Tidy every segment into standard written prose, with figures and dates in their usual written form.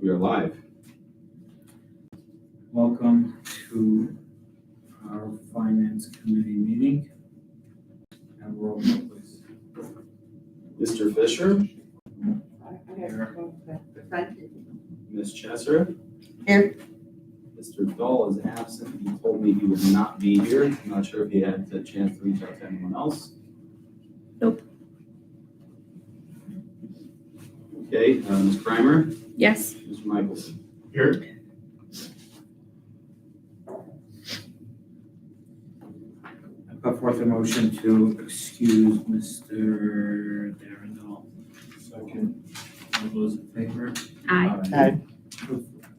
We are live. Welcome to our Finance Committee meeting. And roll call, please. Mr. Fisher, Here. Ms. Chesser. Here. Mr. Dahl is absent. He told me he would not be here. I'm not sure if he had the chance to reach out to anyone else. Nope. Okay, Ms. Primer, Yes. Mr. Michelson. Here. I put forth a motion to excuse Mr. Darren Dahl. Second. All those in favor? Aye. Aye.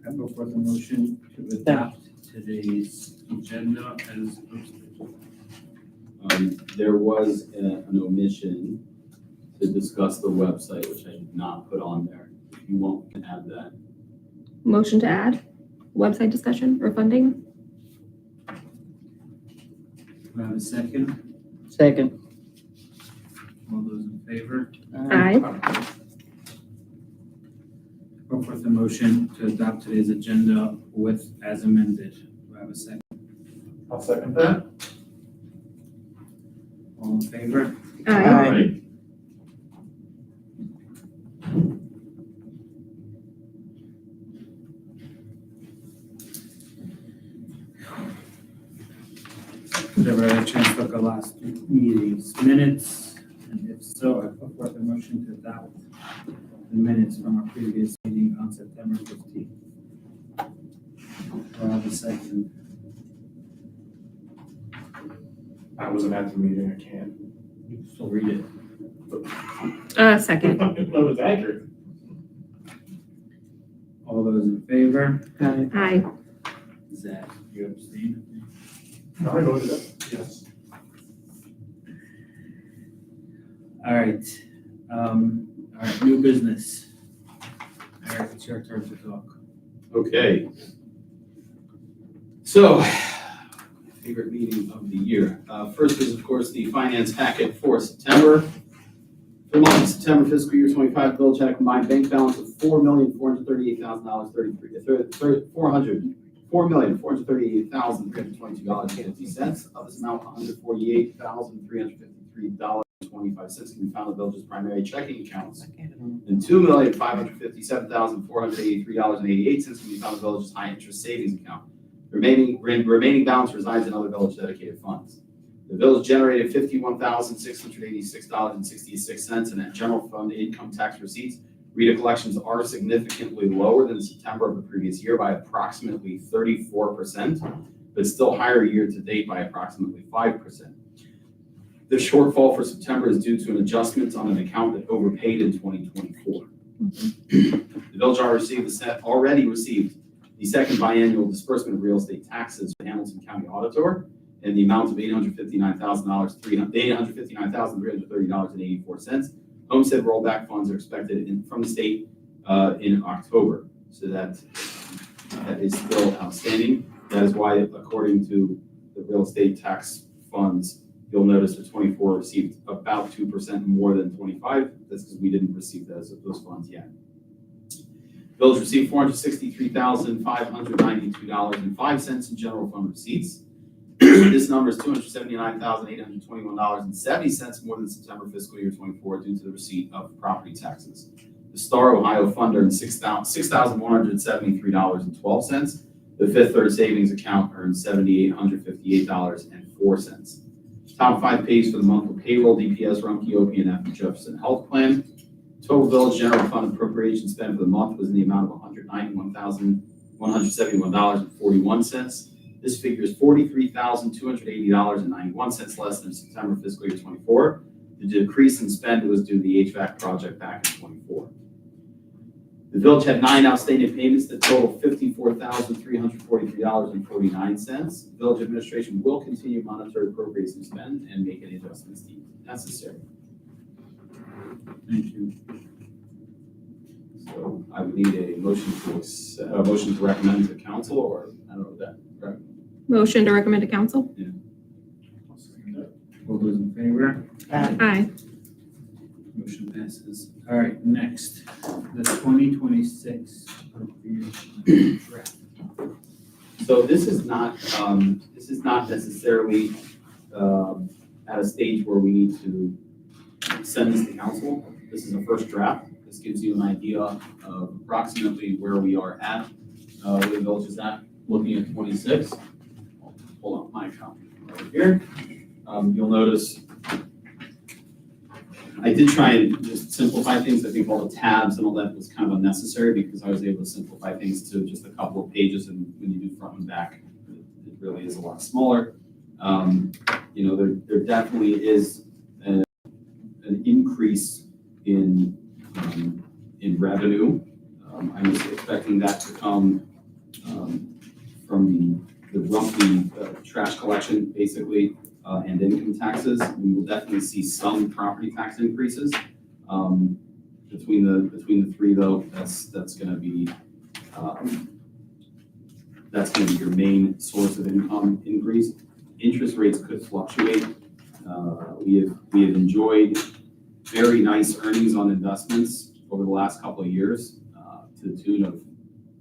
I put forth a motion to adopt today's agenda as posted. There was an omission to discuss the website, which I did not put on there. If you want, we can add that. Motion to add website discussion or funding? Do I have a second? Second. All those in favor? Aye. Put forth a motion to adopt today's agenda with as amended. Do I have a second? I'll second that. All in favor? Aye. Did everyone have a chance to look at last meeting's minutes? And if so, I put forth a motion to adopt the minutes from our previous meeting on September 15th. Do I have a second? I wasn't at the meeting, I can't. You can still read it. Second. That was accurate. All those in favor? Aye. Zach, you abstain? No, I voted it. Yes. All right, new business. Eric, it's your turn to talk. Okay. So, favorite meeting of the year. First is, of course, the finance packet for September. For the month of September fiscal year 25, Village had a combined bank balance of $4,438,322.50. Of this amount, $148,353.25 can be found in the village's primary checking accounts, and $2,557,483.88 can be found in the village's high interest savings account. The remaining balance resides in other village dedicated funds. The village generated $51,686.66 in net general fund income tax receipts. RETA collections are significantly lower than September of the previous year by approximately 34%, but still higher year to date by approximately 5%. The shortfall for September is due to an adjustment on an account that overpaid in 2024. The village already received the second biannual disbursement of real estate taxes from Hamilton County Auditor in the amount of $859,330.84. Homestead rollback funds are expected from the state in October, so that is still outstanding. That is why, according to the real estate tax funds, you'll notice that 24 received about 2% more than 25. That's because we didn't receive those funds yet. Village received $463,592.05 in general fund receipts. This number is $279,821.70 more than September fiscal year 24 due to the receipt of property taxes. The Star Ohio Fund earned $6,173.12. The Fifth Third Savings Account earned $7,858.04. Top 5 pays for the monthly payroll: DPS, Rumpke, OP&F, and Jefferson Health Plan. Total village general fund appropriation spend for the month was in the amount of $191,171.41. This figure is $43,280.91 less than September fiscal year 24. The decrease in spend was due to the HVAC project back in 24. The village had 9 outstanding payments that total $54,343.49. Village administration will continue to monitor appropriation spend and make any adjustments deemed necessary. Thank you. So I would need a motion to recommend to council, or I don't know that, right? Motion to recommend to council? All those in favor? Aye. Motion passes. All right, next, the 2026 recreation draft. So this is not necessarily at a stage where we need to send this to council. This is a first draft. This gives you an idea of approximately where we are at, where the village is at, looking at 26. I'll pull up my copy over here. You'll notice I did try and just simplify things. I think all the tabs and all that was kind of unnecessary because I was able to simplify things to just a couple of pages, and when you do front and back, it really is a lot smaller. You know, there definitely is an increase in revenue. I'm just expecting that to come from the trash collection, basically, and income taxes. We will definitely see some property tax increases. Between the three, though, that's going to be your main source of income increase. Interest rates could fluctuate. We have enjoyed very nice earnings on investments over the last couple of years, to the tune of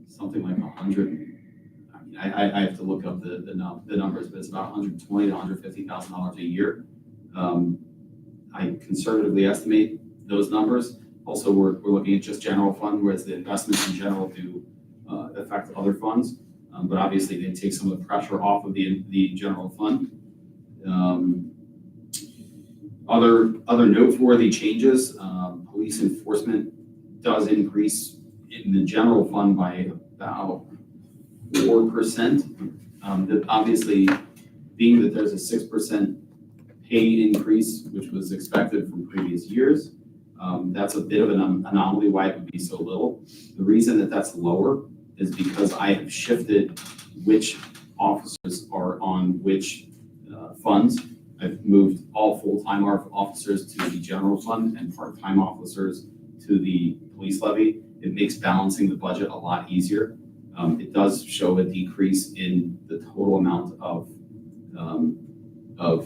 something like 100. I have to look up the numbers, but it's about $120,000 to $150,000 a year. I conservatively estimate those numbers. Also, we're looking at just general fund, whereas the investments in general do affect other funds. But obviously, they take some of the pressure off of the general fund. Other noteworthy changes: police enforcement does increase in the general fund by about 4%. That obviously, being that there's a 6% pay increase, which was expected from previous years, that's a bit of an anomaly why it would be so little. The reason that that's lower is because I have shifted which officers are on which funds. I've moved all full-time officers to the general fund and part-time officers to the police levy. It makes balancing the budget a lot easier. It does show a decrease in the total amount of the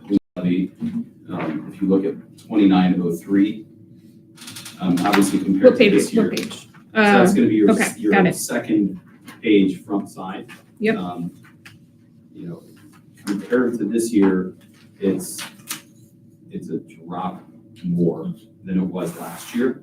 police levy. If you look at 2903, obviously compared What to page? this year. What page? So that's going to be okay, got your it. second page front side. Yep. You know, compared to this year, it's a drop more than it was last year.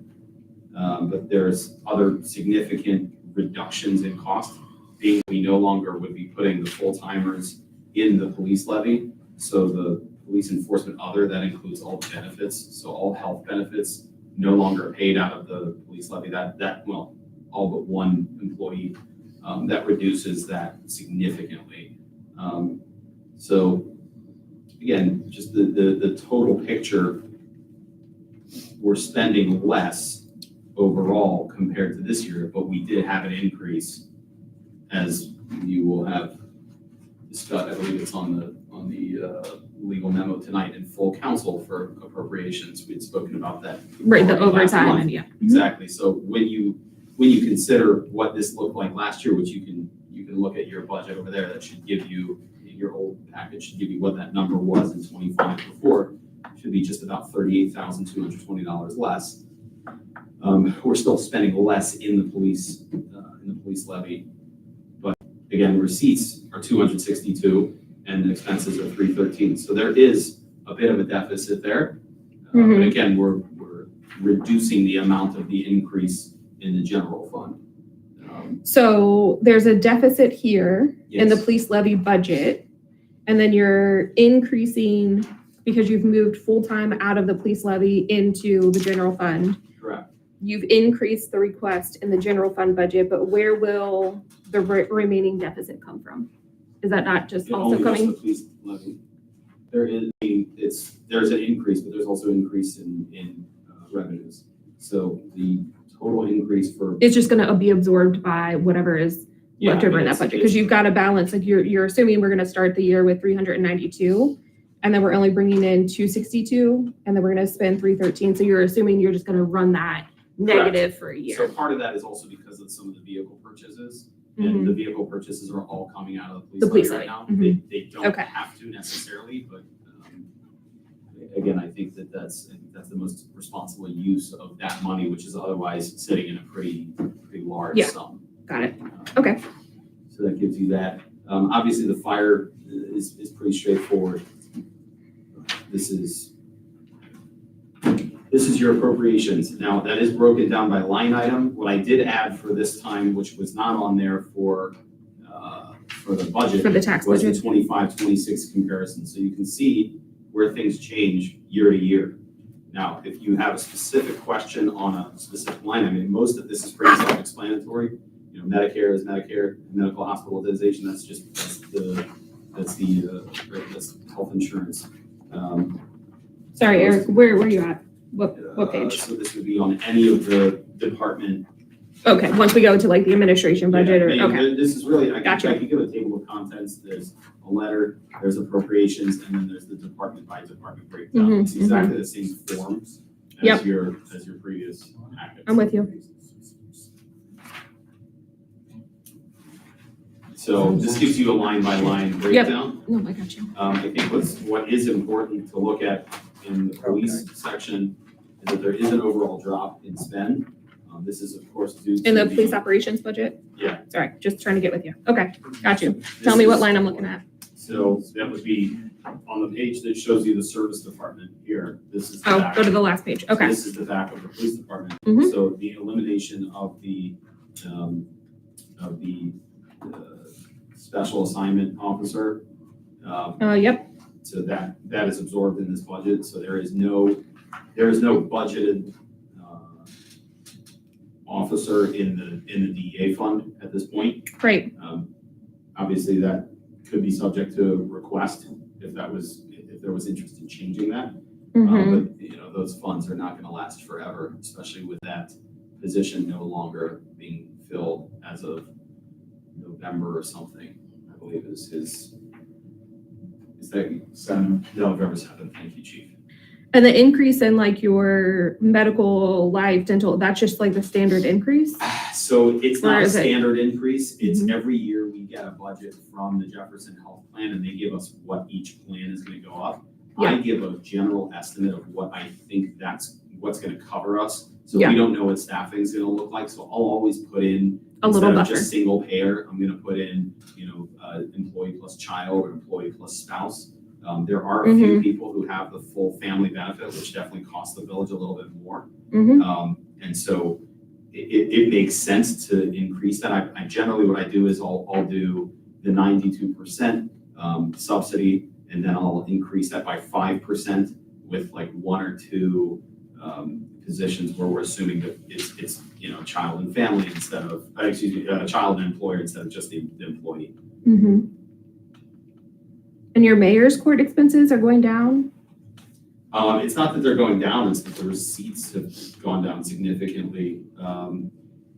But there's other significant reductions in cost, being we no longer would be putting the full-timers in the police levy. So the police enforcement other, that includes all the benefits. So all health benefits no longer paid out of the police levy. Well, all but one employee, that reduces that significantly. So again, just the total picture, we're spending less overall compared to this year, but we did have an increase, as you will have discussed. I believe it's on the legal memo tonight in full council for appropriations. We had spoken about that. Right, the already last overtime month. and yeah. Exactly. So when you consider what this looked like last year, which you can look at your budget over there, that should give you, your old package should give you what that number was in 25 before. It should be just about $38,220 less. We're still spending less in the police levy, but again, receipts are 262 and expenses are 313. So there is a bit of a deficit there. But again, we're reducing the amount of the increase in the general fund. So there's a deficit here in the Yes. police levy budget, and then you're increasing because you've moved full-time out of the police levy into the general fund. Correct. You've increased the request in the general fund budget, but where will the remaining deficit come from? Is that not just also Only coming? just the police levy. There's an increase, but there's also an increase in revenues. So the total increase for. It's just gonna be absorbed by whatever is left over in that budget, because you've got a balance, like you're assuming we're gonna start the year with 392, and then we're only bringing in 262, and then we're gonna spend 313, so you're assuming you're just gonna run that negative for a So year. part of that is also because of some of the vehicle purchases, and the vehicle purchases are all coming out of the The police police levy right levy. now. They don't Okay. have to necessarily, but again, I think that's the most responsible use of that money, which is otherwise sitting in a pretty large Yeah. sum. Got it. Okay. So that gives you that. Obviously, the fire is pretty straightforward. This is your appropriations. Now, that is broken down by line item. What I did add for this time, which was not on there for the budget, For the tax was the budget. 25-26 comparison. So you can see where things change year to year. Now, if you have a specific question on a specific line, I mean, most of this is pretty self-explanatory. You know, Medicare is Medicare, medical hospitalization, that's health insurance. Sorry, Eric, where were you at? What page? So this would be on any of the department. Okay, once we go to like the administration budget or, Yeah, okay. This is really, I Gotcha. can give a table of contents, there's a letter, there's appropriations, and then there's the department by department breakdown. Mhm, It's exactly the same forms Yep. as your previous packets. I'm with you. So this gives you a line by line breakdown. No, I got you. I think what is important to look at in the police section is that there is an overall drop in spend. This is of course due to. In the police operations budget? Yeah. Sorry, just trying to get with you. Okay, got you. This Tell me what is- line I'm looking at. So that would be on the page that shows you the service department here. This is the Oh, back. go to the last page. So Okay. This is the back of the police department. Mhm. So the elimination of the special assignment officer, Yep, so that is absorbed in this budget. So there is no budgeted officer in the DEA fund at this point. great. Obviously, that could be subject to request if there was interest in changing that. Mhm. But, you know, those funds are not gonna last forever, especially with that position no longer being filled as of November or something, I believe is that November 7th, thank you, chief. And the increase in like your medical, life, dental, that's just like the standard increase? So it's Or not a is it- standard increase, it's Mhm. every year we get a budget from the Jefferson Health Plan and they give us what each plan is gonna go up. I give a general estimate of what I think what's gonna cover us. So Yeah. we don't know what staffing's gonna look like, so I'll always put in, A little instead of buffer. just single payer, I'm gonna put in, employee plus child or employee plus spouse. There are a few Mm-hmm. people who have the full family benefit, which definitely costs the village a little bit more. Mhm. And so it makes sense to increase that. I generally, what I do is I'll do the 92% subsidy, and then I'll increase that by 5% with like one or two positions where we're assuming that it's child and family instead of, child and employer instead of just the employee. Mhm. And your mayor's court expenses are going down? It's not that they're going down, it's that the receipts have gone down significantly.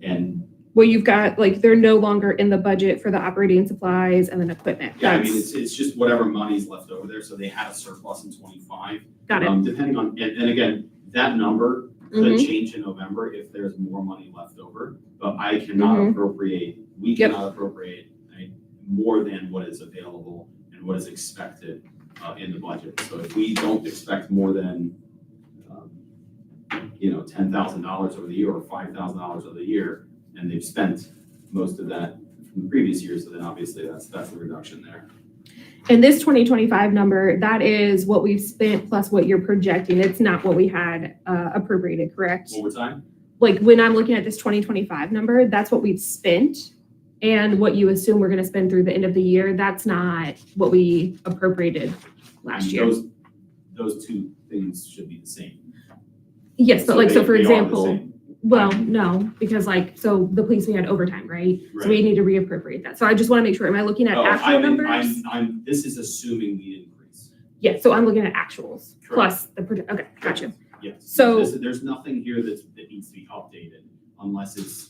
And Well, you've got, like, they're no longer in the budget for the operating supplies and then equipment. yeah, I mean, That's- it's just whatever money's left over there. So they had a surplus in 25. Got it. Depending on, and again, that number could Mhm. change in November if there's more money left over. But I cannot appropriate, we Yep. cannot appropriate more than what is available and what is expected in the budget. So if we don't expect more than, $10,000 over the year or $5,000 over the year, and they've spent most of that from the previous year, so then obviously that's the reduction there. And this 2025 number, that is what we've spent plus what you're projecting. It's not what we had appropriated, correct? One more time? Like, when I'm looking at this 2025 number, that's what we've spent. And what you assume we're gonna spend through the end of the year, that's not what we appropriated last And year. Those two things should be the same. Yes, but like, so for they are the example, same. well, no, because like, so the police, we had overtime, right? So we need to reappropriate that. So I just wanna make sure, am I looking at Oh, actual numbers? this is assuming we increase. Yeah, so I'm looking at actuals Correct. plus the, okay, gotcha. Yes. So- There's nothing here that needs to be updated unless it's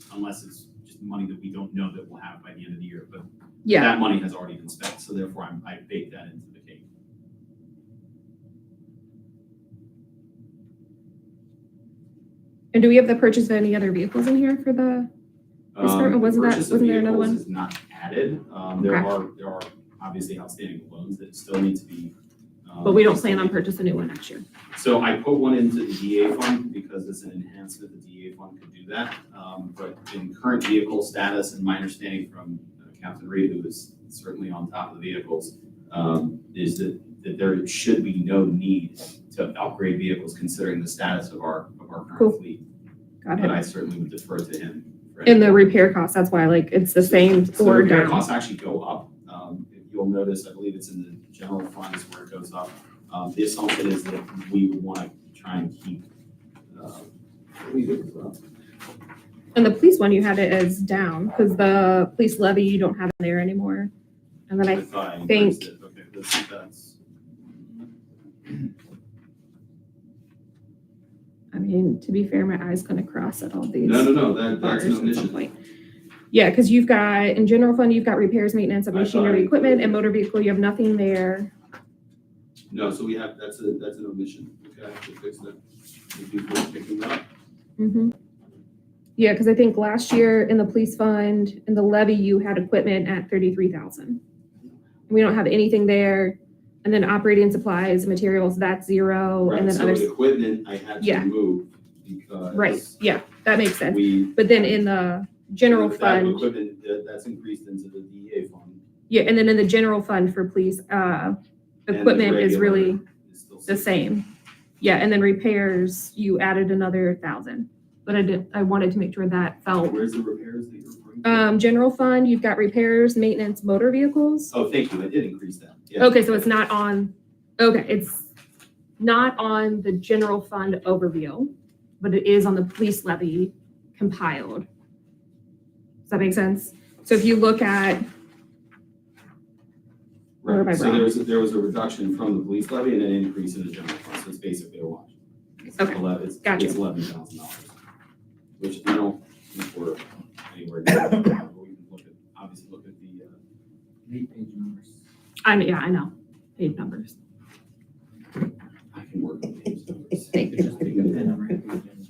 just money that we don't know that we'll have by the end of the year. But Yeah, that money has already been spent, so therefore I baked that into the cake. and do we have the purchase of any other vehicles in here for the, Wasn't Purchase of there another vehicles one? is not added. There Okay. are obviously outstanding loans that still need to be But we don't plan on purchasing a new one next year. So I put one into the DA fund because it's an enhancement, the DA fund could do that. But in current vehicle status, and my understanding from Captain Reed, who is certainly on top of the vehicles, is that there should be no need to upgrade vehicles considering the status of our Cool. current fleet. Got But it. I certainly would defer to him. for And the any- repair costs, that's why like it's the same So the or repair down. costs actually go up. If you'll notice, I believe it's in the general funds where it goes up. The assumption is that we would want to try and keep, I believe it was up. And the police one, you had it as down because the police levy, you don't have it there anymore. And then I thought I think- increased it. Okay, that's, mean, to be fair, my eye's gonna cross at all these no, that's bars an at some omission. point. Yeah, because you've got, in general fund, you've got repairs, maintenance of I thought machinery, I equipment, and included motor vehicle, you have nothing there. No, so we have, that's an omission. Okay, I have to fix that. Thank you for picking that up. Mhm. Yeah, because I think last year in the police fund, in the levy, you had equipment at 33,000. We don't have anything there. And then operating supplies, materials, that's zero, Right, and then so others. the equipment I had to Yeah. remove because. Right, yeah, that makes sense. We. But then in the general that fund, Equipment, that's increased into the DA fund. yeah, and then in the general fund for police, and the equipment is regular really is still the same. Yeah, and then repairs, you added another 1,000. But I wanted to make sure that felt. Where's the repairs that you're referring to? General fund, you've got repairs, maintenance, motor vehicles. Oh, thank you, I did increase that. Yeah. Okay, so it's not on, okay, it's not on the general fund overview, but it is on the police levy compiled. Does that make sense? So if you look at, Or am I Right, so wrong? there was a reduction from the police levy and an increase in the general fund, so it's basically a wash. Okay, It's gotcha. $11,000, which I don't think we're anywhere near, but we can obviously look at the, 8-page numbers. I know, page numbers. I can work with these numbers. Thank you. Just pick a pen and write it down.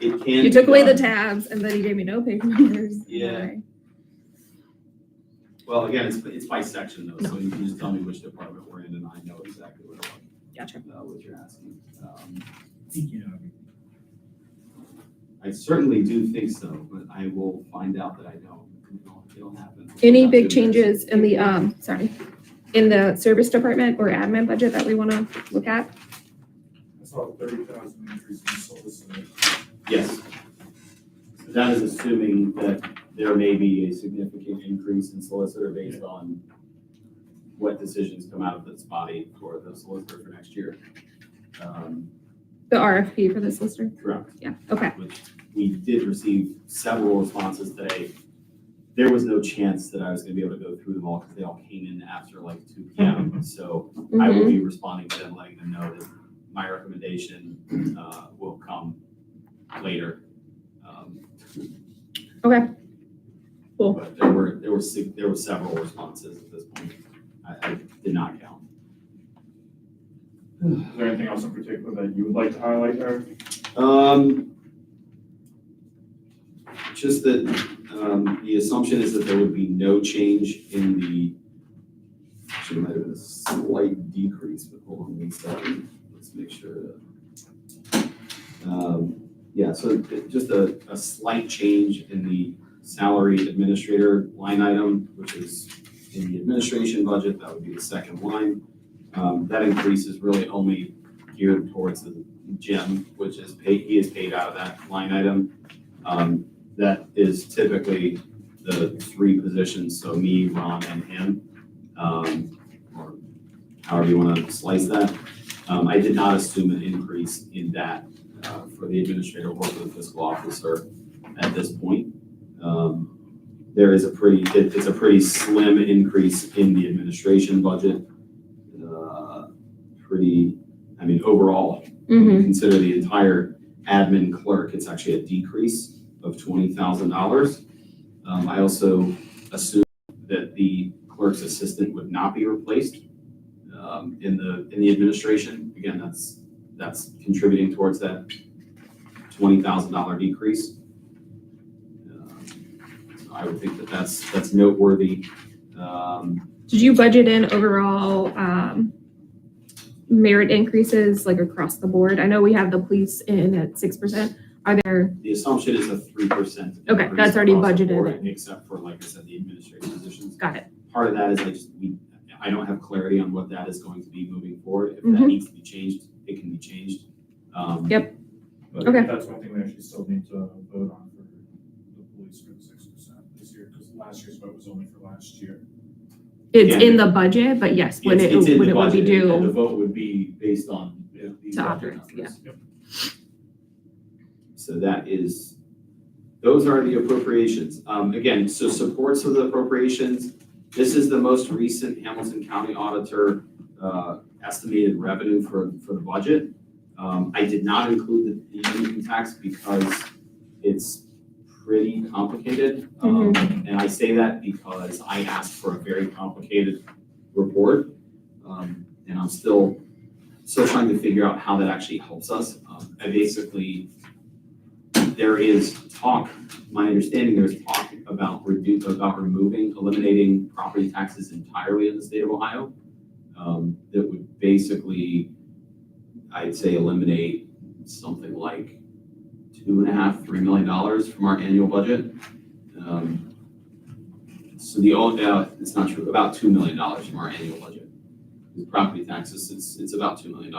It can. You be took away the done. tabs and then you gave me no page numbers. Yeah. Well, again, it's by section though, so you can just tell me which department we're in and I know exactly what Gotcha. what you're asking. I think you know everything. I certainly do think so, but I will find out that I don't. It'll happen. Any big changes in the, in the service department or admin budget that we want to look at? I saw a 30,000 increase in solicitor. Yes. That is assuming that there may be a significant increase in solicitor based on what decisions come out of this body for the solicitor for next year. The RFP for this lister? Correct. Yeah, okay. Which we did receive several responses today. There was no chance that I was gonna be able to go through them all because they all came in after like 2 p.m. So I will Mhm. be responding to them, letting them know that my recommendation will come later. Okay. Cool. But there were several responses at this point. I did not count. Is there anything else in particular that you would like to highlight there? Just that, the assumption is that there would be no change in the, actually, it might have been a slight decrease, but hold on one second. Let's make sure. Yeah, so just a slight change in the salary administrator line item, which is in the administration budget, that would be the second line. That increase is really only geared towards the gym, which is paid, he is paid out of that line item. That is typically the 3 positions, so me, Ron, and him, or however you want to slice that. I did not assume an increase in that for the administrator or for the fiscal officer at this point. There is it's a pretty slim increase in the administration budget. Overall, when you consider the entire admin clerk, it's actually a decrease of $20,000. I also assume that the clerk's assistant would not be replaced in the administration. Again, that's contributing towards that $20,000 decrease. So I would think that that's noteworthy. Did you budget in overall merit increases like across the board? I know we have the police in at 6%. Are there, The assumption is a 3%. Okay, increase that's already across the budgeted. board, except for, like I said, the administrative positions. got it. Part of that is I don't have clarity on what that is going to be moving forward. If that Mhm. needs to be changed, it can be changed. Yep. But Okay. that's one thing we actually still need to vote on for the police for the 6% this year, because last year's vote was only for last year. It's Yeah. in the budget, but yes, when It's it in the would be budget, and the due vote would be based on these to budget authorize, numbers. Yep. So those are the appropriations. Again, so supports of the appropriations, this is the most recent Hamilton County Auditor estimated revenue for the budget. I did not include the income tax because it's pretty complicated. And I say that because I asked for a very complicated report. And I'm still trying to figure out how that actually helps us. There is talk, my understanding, there's talk about eliminating property taxes entirely in the state of Ohio. That would basically, I'd say, eliminate something like $2.5–3 million from our annual budget. It's not true, about $2 million from our annual budget. With property taxes, it's about $2 million.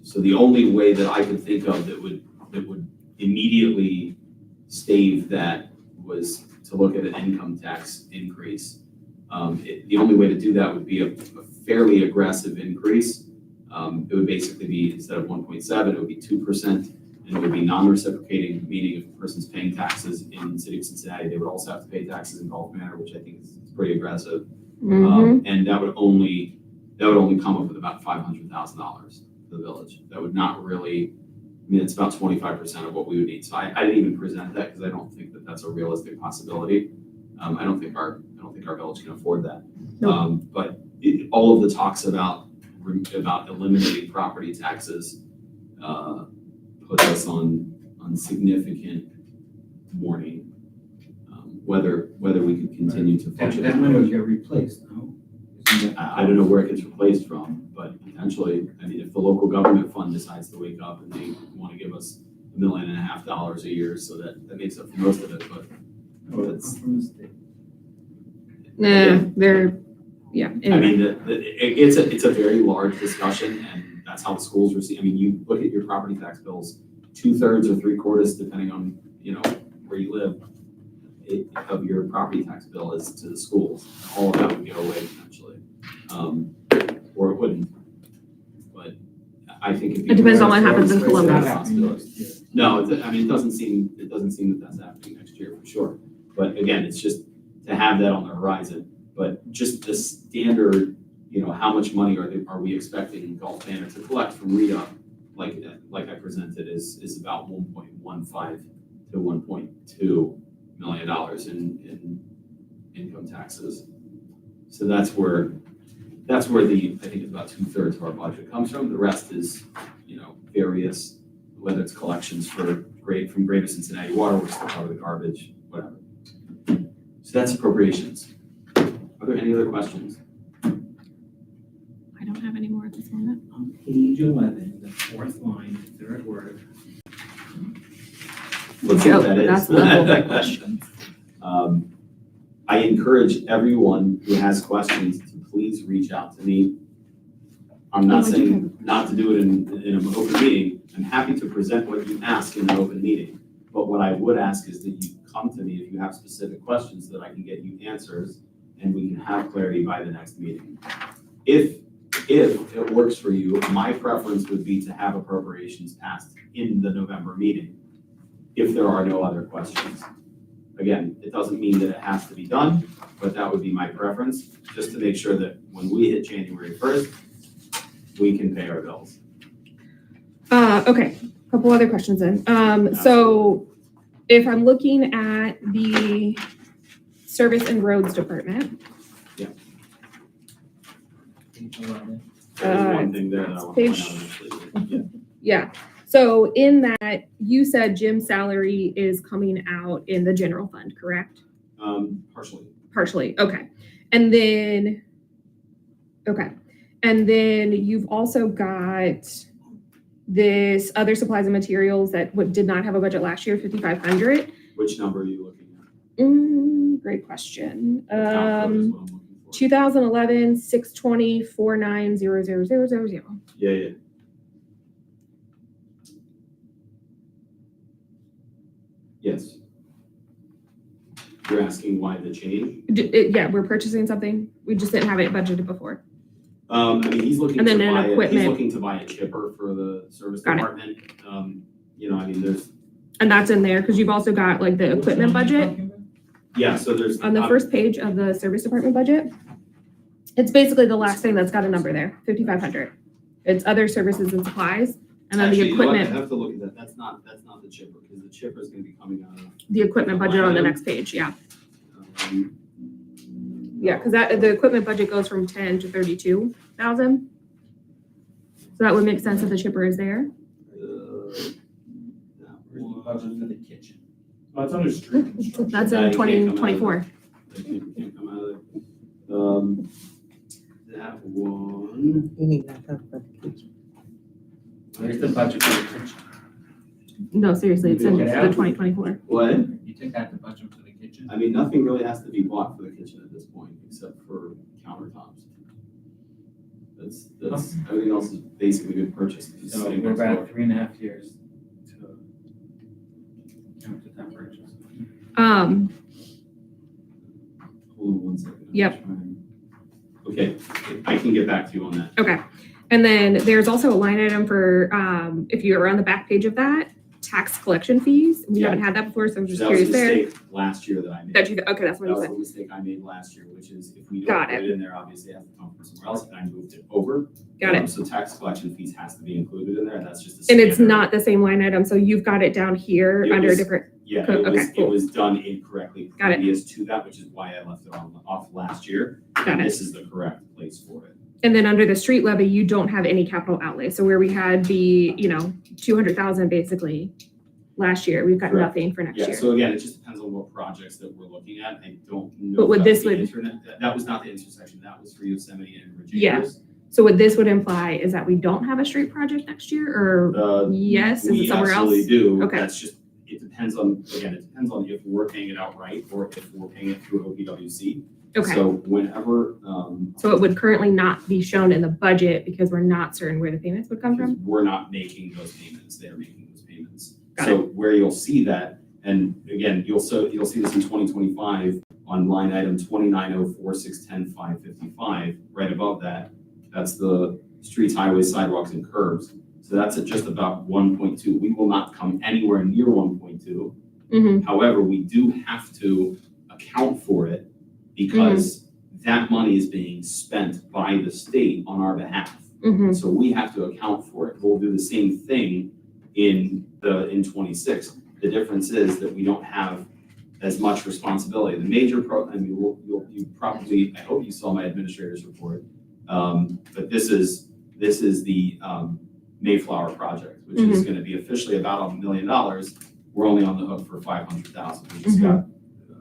So the only way that I could think of that would immediately stave that was to look at an income tax increase. The only way to do that would be a fairly aggressive increase. It would basically be, instead of 1.7, it would be 2%, and it would be non-reciprocating, meaning if a person's paying taxes in the city of Cincinnati, they would also have to pay taxes in Gulf Manor, which I think is pretty aggressive. And that would only come up with about $500,000 for the village. That would not really, it's about 25% of what we would need. So I didn't even present that because I don't think that that's a realistic possibility. I don't think our village can afford that. Nope. But all of the talks about eliminating property taxes puts us on significant warning, whether we could continue to function. That money would get replaced, no? I don't know where it gets replaced from, but potentially, I mean, if the local government fund decides to wake up and they want to give us $1.5 million a year, so that makes up for most of it, but That's from the state. I mean, it's a very large discussion, and that's how the schools receive. I mean, you look at your property tax bills, 2/3 or 3/4, depending on where you live, of your property tax bill is to the schools. All of that would go away potentially, or it wouldn't. But I think It depends on what happens in It's not Columbus. happening next year. No, it doesn't seem that that's happening next year for sure. But again, it's just to have that on the horizon. But just the standard, how much money are we expecting Gulf Manor to collect from RETA, like I presented, is about $1.15 to $1.2 million in income taxes. So that's where I think it's about 2/3 of our budget comes from. The rest is, various, whether it's collections from Greater Cincinnati Water, which will cover the garbage, whatever. So that's appropriations. Are there any other questions? I don't have any more at this moment. On page 11, the fourth line, third word. Let's see what that is. That's the level of my questions. I encourage everyone who has questions to please reach out to me. I'm not saying not to do it in an open meeting. I'm happy to present what you ask in an open meeting. But what I would ask is that you come to me if you have specific questions that I can get you answers and we can have clarity by the next meeting. If it works for you, my preference would be to have appropriations passed in the November meeting if there are no other questions. Again, it doesn't mean that it has to be done, but that would be my preference, just to make sure that when we hit January 1st, we can pay our bills. Okay, a couple other questions then. So if I'm looking at the Service and Roads Department, Page 11. There's one thing there that I want to point page- out initially. yeah. So in that, you said Jim's salary is coming out in the general fund, correct? Partially. Partially, okay. And then, okay. And then you've also got this other supplies and materials that did not have a budget last year, 5,500. Which number are you looking at? Great question. Account code is what I'm looking for. 2011 620 490000. Yeah. Yes. You're asking why the change? Yeah, we're purchasing something. We just didn't have it budgeted before. I mean, he's looking And to then in buy he's equipment. looking to buy a chipper for the service Got it. department. You know, I mean, there's, And that's in there because you've also got like the equipment budget yeah, so there's. on the first page of the service department budget. It's basically the last thing that's got a number there, 5,500. It's other services and supplies. And then Actually, the you know what? equipment, I have to look at that. That's not the chipper, because the chipper is gonna be coming out of. the equipment budget on the Line next page, yeah. um, Yeah, because the equipment budget goes from 10 to 32,000. So that would make sense if the chipper is there. that Where's the one. budget for the kitchen? That's under street construction. That's Yeah, in you can't come out of 2024. That can't come out of there. That one. You need that up for the kitchen. Where's the budget for the kitchen? No, seriously, it's in the Take it out. 2024. What? You took out the budget for the kitchen? I mean, nothing really has to be bought for the kitchen at this point, except for countertops. That's, everything else is basically been purchased. It's So sitting we're next door. about 3.5 years to countertop purchase. Hold on one second. I'm Yep. trying. Okay, I can get back to you on that. Okay. And then there's also a line item for, if you're on the back page of that, tax collection fees. We Yeah. haven't had that before, so I'm just That was a curious there. mistake last year that I made. Okay, that's what That you was said. a mistake I made last year, which is if we don't Got put it in there, obviously it has to come from somewhere else, and I moved it over. Got it. So tax collection fees has to be included in there, and that's just a And it's standard. not the same line item, so you've got it down here It under a was- different, Yeah, Cool, it was, okay, cool. it was done incorrectly Got it. previous to that, which is why I left it off last year. Got And it. this is the correct place for it. and then under the street levy, you don't have any capital outlay. So where we had the, 200,000 basically last year, we've got Correct. nothing for next Yeah, year. so again, it just depends on what projects that we're looking at. I don't know. But would if that's this the would- internet, that was not the intersection, that was for Yosemite and Virginia. Yeah. So what this would imply is that we don't have a street project next year, or yes, is it somewhere else? We absolutely do. Okay. That's just, it depends on if we're paying it outright or if we're paying it through OPWC. Okay, So whenever, so it would currently not be shown in the budget because we're not certain where the payments would come because from? we're not making those payments, they're making those payments. Got So where you'll see that, and again, you'll see this in 2025 on line item 2904610555, right above that, that's the streets, highways, sidewalks, and curbs. So that's at just about 1.2. We will not come anywhere near 1.2. Mm-hmm, However, we do have to account for it because that money is being spent by the state on our behalf. mm-hmm, So we have to account for it. We'll do the same thing in 26. The difference is that we don't have as much responsibility. The major I mean, you probably, I hope you saw my administrator's report. But this is the Mayflower project, which is gonna be officially about $1 million. We're only on the hook for 500,000. We just got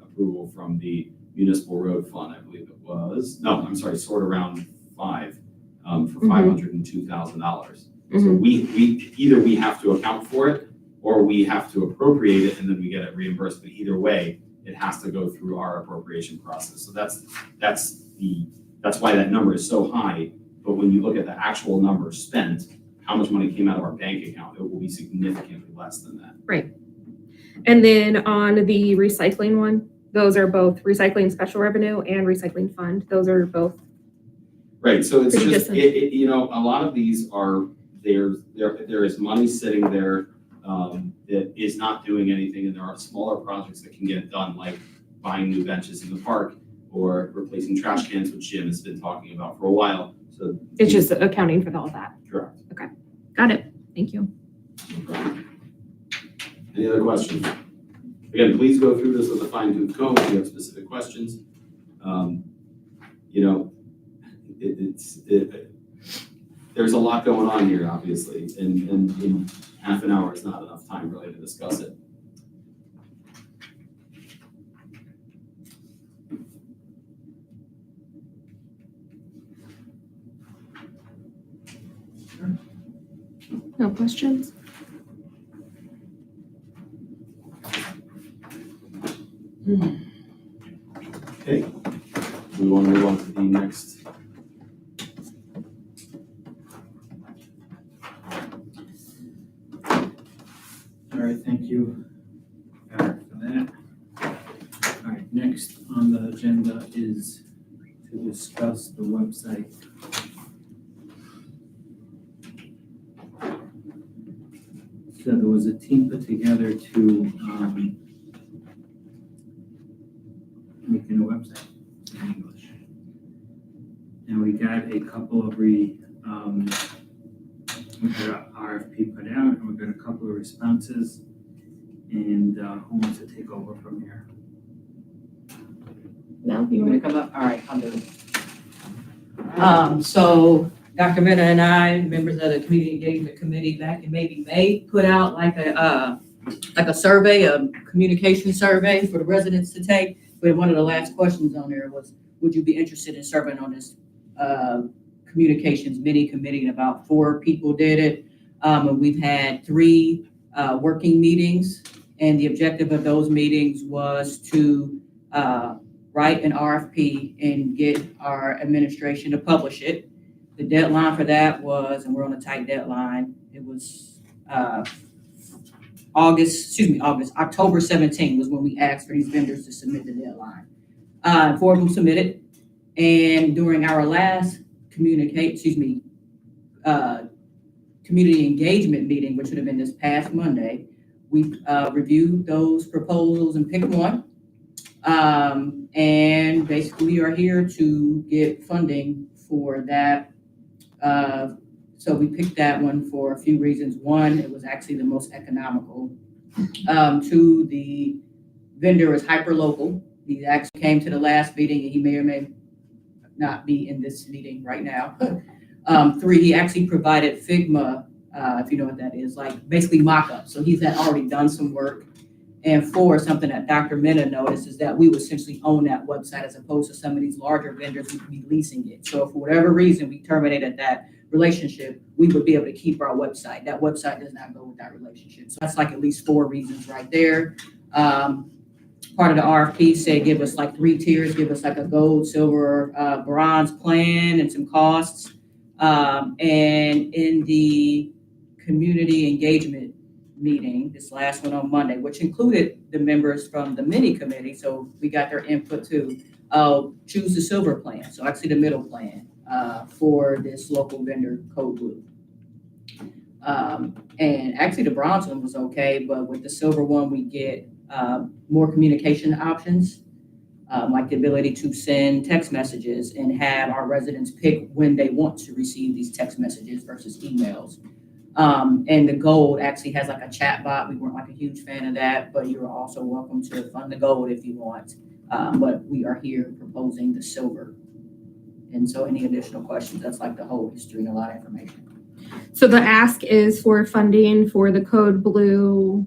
approval from the municipal road fund, I believe it was. No, I'm sorry, sort of around 5, for $502,000. So mm-hmm. we have to account for it or we have to appropriate it and then we get it reimbursed. But either way, it has to go through our appropriation process. So that's why that number is so high. But when you look at the actual number spent, how much money came out of our bank account, it will be significantly less than that. And then on the recycling one, those are both recycling special revenue and recycling fund. Those are both, Right, so it's Pretty just, distant. a lot of these are, there is money sitting there that is not doing anything, and there are smaller projects that can get done, like buying new benches in the park or replacing trash cans, which Jim has been talking about for a while, so. it's just accounting for all that. Correct. Got it. Thank you. No problem. Any other questions? Again, please go through this with a fine tooth comb if you have specific questions. There's a lot going on here, obviously, and in half an hour is not enough time really to discuss it. No questions? Okay. We want to move on to the next. All right, thank you, Eric, for that. All right, next on the agenda is to discuss the website. So there was a team put together to make a new website in English. And we got a couple of we got an RFP put out, and we got a couple of responses. And who wants to take over from here? No, You want to come up? All right, I'll do it. So Dr. Mena and I, members of the Community Engagement Committee back in maybe May, put out like a survey, a communication survey for the residents to take. But one of the last questions on there was, would you be interested in serving on this communications mini committee? And about 4 people did it. And we've had 3 working meetings. And the objective of those meetings was to write an RFP and get our administration to publish it. The deadline for that was, and we're on a tight deadline, it was October 17th was when we asked for these vendors to submit the deadline. 4 of them submitted. And during our last community engagement meeting, which would have been this past Monday, we reviewed those proposals and picked one. And basically we are here to get funding for that. So we picked that one for a few reasons. One, it was actually the most economical. 2, the vendor is hyper-local. He actually came to the last meeting, and he may or may not be in this meeting right now. 3, he actually provided Figma, if you know what that is, like basically mock-up. So he's had already done some work. And 4, something that Dr. Mena noticed is that we would essentially own that website as opposed to some of these larger vendors who could be leasing it. So if for whatever reason we terminated that relationship, we would be able to keep our website. That website does not go with that relationship. So that's like at least 4 reasons right there. Part of the RFP said give us like 3 tiers, give us like a gold, silver, bronze plan and some costs. And in the community engagement meeting, this last one on Monday, which included the members from the mini committee, so we got their input too. Choose the silver plan, so actually the middle plan for this local vendor, Code Blue. And actually the bronze one was okay, but with the silver one, we get more communication options, like the ability to send text messages and have our residents pick when they want to receive these text messages versus emails. And the gold actually has like a chat bot. We weren't like a huge fan of that, but you're also welcome to fund the gold if you want. But we are here proposing the silver. And so any additional questions, that's like the whole history and a lot of information. So the ask is for funding for the Code Blue,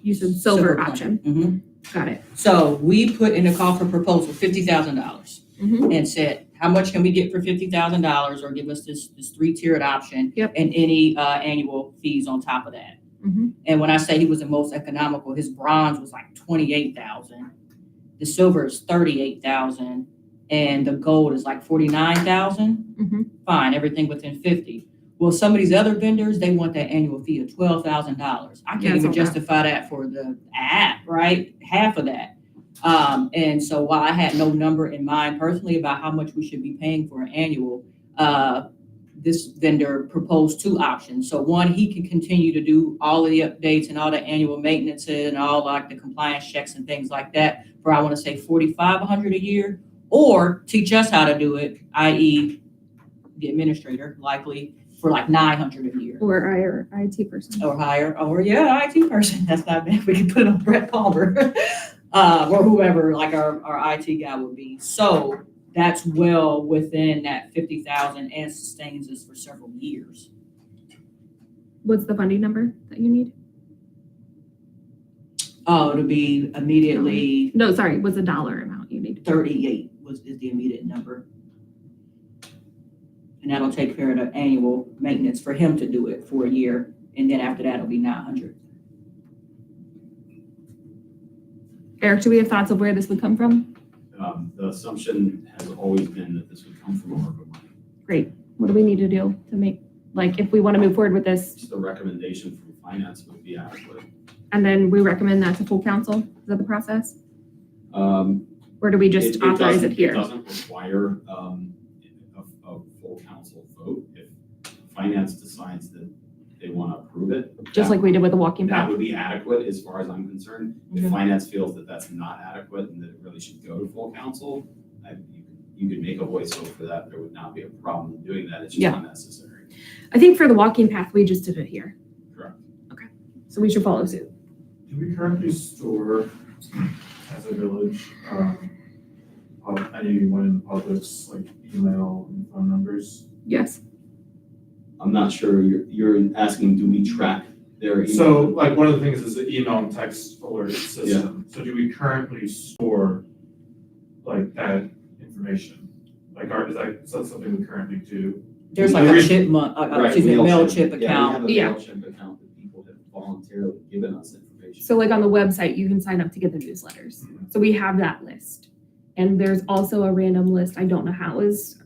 use of silver plan. option. Mhm. Got it. So we put in a call for proposal $50,000 Mhm. and said, how much can we get for $50,000 or give us this 3-tiered option? Yep. And any annual fees on top of that. Mhm. And when I say he was the most economical, his bronze was like 28,000. The silver is 38,000 and the gold is like 49,000. Mhm. Fine, everything within 50. Well, some of these other vendors, they want that annual fee of $12,000. I Yeah, can't it's even all justify that for the app, right? Half of that. And so while I had no number in mind personally about how much we should be paying for an annual, this vendor proposed 2 options. So one, he can continue to do all of the updates and all the annual maintenance and all like the compliance checks and things like that for, I want to say $4,500 a year, or teach us how to do it, i.e. the administrator likely for like $900 a year. Or IT person. Or higher, or yeah, IT person, that's not bad, we can put it on Brett Palmer. Or whoever like our IT guy would be. So that's well within that 50,000 and sustains us for several years. What's the funding number that you need? Oh, it'll be immediately No, sorry, what's the dollar amount you need? 38 is the immediate number. and that'll take care of the annual maintenance for him to do it for a year, and then after that, it'll be 900. Eric, do we have thoughts of where this would come from? The assumption has always been that this would come from ARPA money. Great. What do we need to do to make, like, if we want to move forward with this, Just a recommendation from finance would be adequate. and then we recommend that to full council? Is that the process? Or do we just authorize doesn't- it here? It doesn't require, a full council vote. If finance decides that they want to approve it. Just like we did with the walking That path? would be adequate as far as I'm concerned. If Okay. finance feels that that's not adequate and that it really should go to full council, you could make a voice vote for that. There would not be a problem in doing that. It's just Yeah. unnecessary. I think for the walking path, we just did it here. Correct. So we should follow suit. Do we currently store as a village, anyone in the public's like email and phone numbers? Yes. I'm not sure, you're asking, do we track their email? So like one of the things is the email and text alert system. So do we currently store like that information? Like is that something we currently do? There's like a Chipmunk, Right, excuse me, MailChimp Yeah, account. we Yeah. have a MailChimp account that people have voluntarily given us information. So like on the website, you can sign up to get the newsletters. So we have that list. And there's also a random list. I don't know how it is.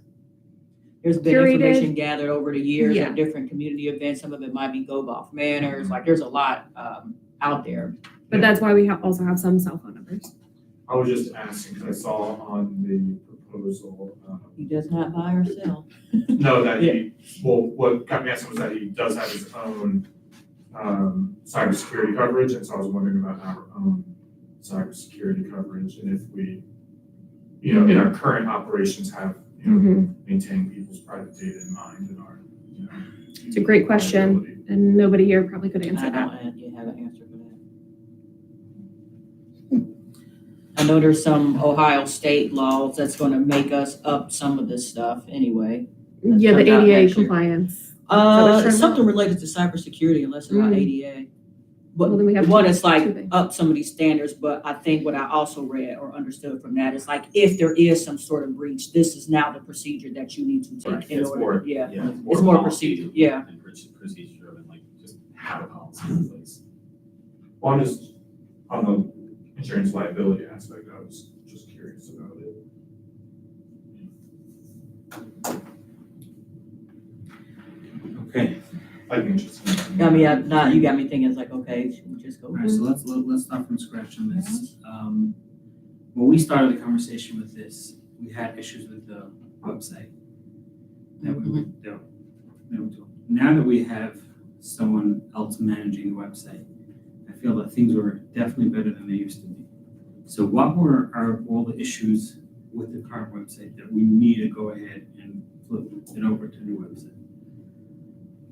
There's been Curated. information gathered over the years Yeah. at different community events. Some of it might be Go Golf Manors. Like there's a lot out there. But that's why we also have some cell phone numbers. I was just asking because I saw on the proposal, He does not buy or sell. no, that what got me asking was that he does have his own cybersecurity coverage, and so I was wondering about our own cybersecurity coverage and if we, in our current operations have, maintain people's private data in mind and our, It's a great question. liability. And nobody here probably could answer I that. don't have an answer for that. I know there's some Ohio state laws that's gonna make us up some of this stuff anyway. Yeah, the comes out ADA next year. compliance. what you're Something related to cybersecurity unless it's not Mm. ADA. Well, then we have One two- is two like things. up some of these standards, but I think what I also read or understood from that is like, if there is some sort of breach, this is now the procedure that you need to Right, take in it's order, more- yeah. Yeah, It's more policy procedure, yeah. And procedure driven, like just have a policy in place. Well, I'm just, on the insurance liability aspect, I was just curious about it. Okay, I'd be interested. I mean, you got me thinking, it's like, okay, should we just go? all right, so let's start from scratch on this. When we started the conversation with this, we had issues with the website. That we were doing. Now that we have someone else managing the website, I feel that things are definitely better than they used to be. So what are all the issues with the current website that we need to go ahead and flip it over to the new website?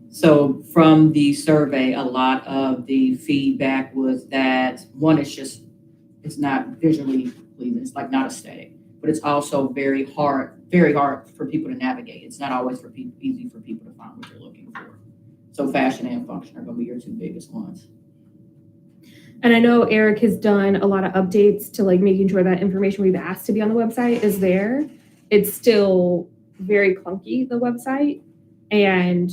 So from the survey, a lot of the feedback was that, one, it's not visually pleasing, it's like not aesthetic, but it's also very hard for people to navigate. It's not always easy for people to find what they're looking for. So fashion and function are gonna be your two biggest ones. And I know Eric has done a lot of updates to like making sure that information we've asked to be on the website is there. It's still very clunky, the website. And,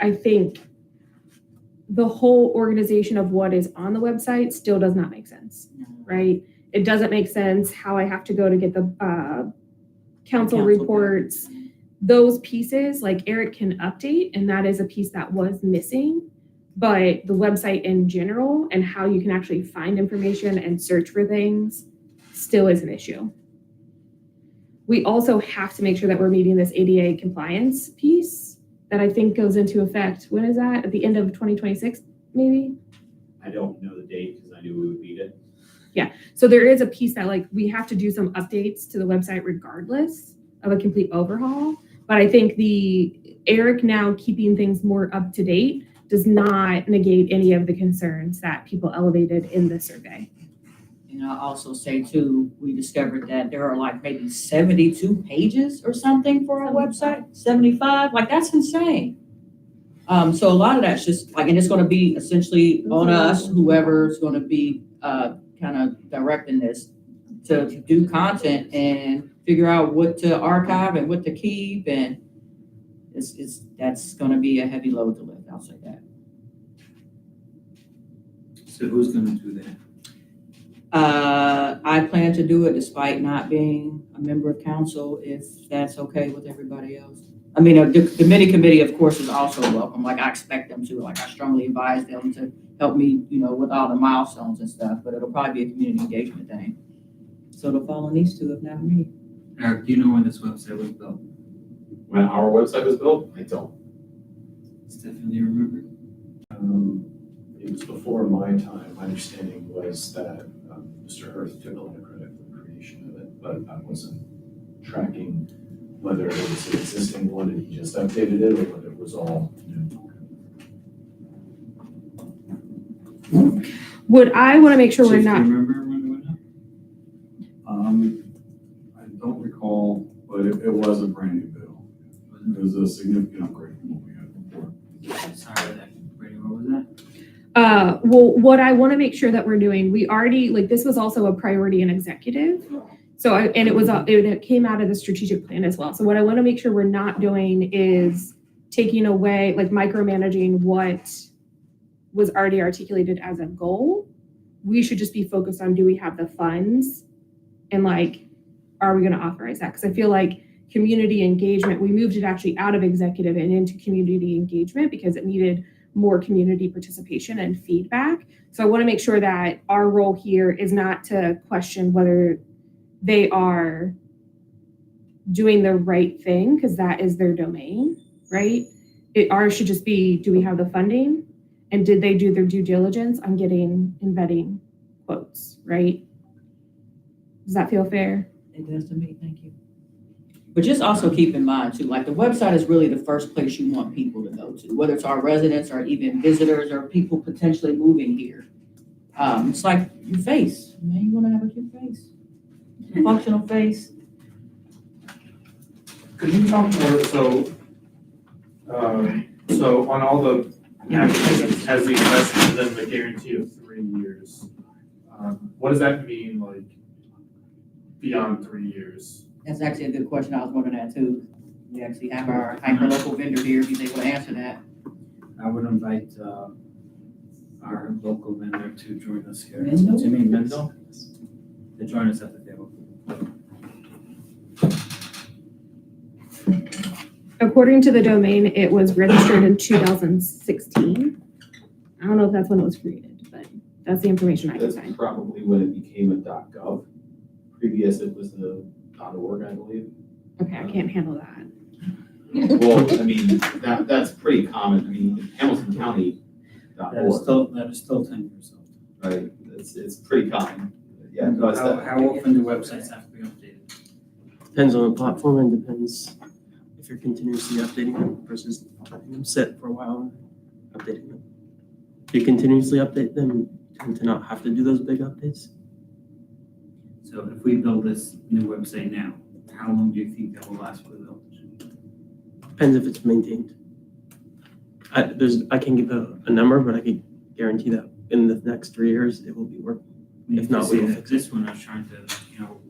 I think the whole organization of what is on the website still does not make sense, right? It doesn't make sense how I have to go to get the council reports. Those pieces, like Eric can update, and that is a piece that was missing. But the website in general and how you can actually find information and search for things still is an issue. We also have to make sure that we're meeting this ADA compliance piece that I think goes into effect. When is that? At the end of 2026, maybe? I don't know the date because I knew we would beat it. So there is a piece that like we have to do some updates to the website regardless of a complete overhaul. But I think the Eric now keeping things more up to date does not negate any of the concerns that people elevated in the survey. And I'll also say too, we discovered that there are like maybe 72 pages or something for our website, 75, like that's insane. So a lot of that's just like, and it's gonna be essentially on us, whoever's gonna be kind of directing this. to do content and figure out what to archive and what to keep, and that's gonna be a heavy load to lift, I'll say that. So who's gonna do that? I plan to do it despite not being a member of council, if that's okay with everybody else. I mean, the committee, of course, is also welcome, like I expect them to, like I strongly advise them to help me, with all the milestones and stuff, but it'll probably be a community engagement thing. So it'll fall on these two, if not me. Eric, do you know when this website was built? When our website was built, I don't. Stefan, do you remember? It was before my time. My understanding was that Mr. Hurth took a lot of credit for the creation of it, but I wasn't tracking whether it was an existing one and he just updated it, or whether it was all new. Would I want to make sure we're Chief, do not, you remember when it went up? I don't recall, but it was a brand new bill. It was a significant upgrade from what we had before. Sorry, Brady, what was that? well, what I want to make sure that we're doing, we already, like, this was also a priority in executive. So, and it came out of the strategic plan as well. So what I want to make sure we're not doing is taking away, like micromanaging what was already articulated as a goal. We should just be focused on, do we have the funds? And like, are we going to authorize that? Because I feel like community engagement, we moved it actually out of executive and into community engagement because it needed more community participation and feedback. So I want to make sure that our role here is not to question whether they are doing the right thing, because that is their domain, right? Ours should just be, do we have the funding? And did they do their due diligence on getting and vetting quotes, right? Does that feel fair? It does to me, thank you. But just also keep in mind too, like the website is really the first place you want people to go to, whether it's our residents or even visitors or people potentially moving here. It's like your face, man, you wanna have a cute face, functional face. Could you talk more, so on all the applications, has the investment then the guarantee of 3 years? What does that mean, like, beyond 3 years? That's actually a good question, I was wondering that too. We actually have our hyperlocal vendor here, if he's able to answer that. I would invite our local vendor to join us here. Mendel? Jimmy Mendel, to join us at the table. According to the domain, it was registered in 2016. I don't know if that's when it was created, but that's the information I can That's find. probably when it became a .gov. Previous, it was the .org, I believe. Okay, I can't handle that. Well, I mean, that's pretty common. I mean, Hamilton County That is still 10 years old. right? It's pretty common. Yeah, no, it's that. How often do websites have to be updated? Depends on the platform and depends if you're continuously updating them versus letting them sit for a while and updating them. If you continuously update them, you tend to not have to do those big updates. So if we build this new website now, how long do you think that will last for the build? Depends if it's maintained. I can give a number, but I can guarantee that in the next 3 years, it will be working. If not, we will fix it. This one, I was trying to,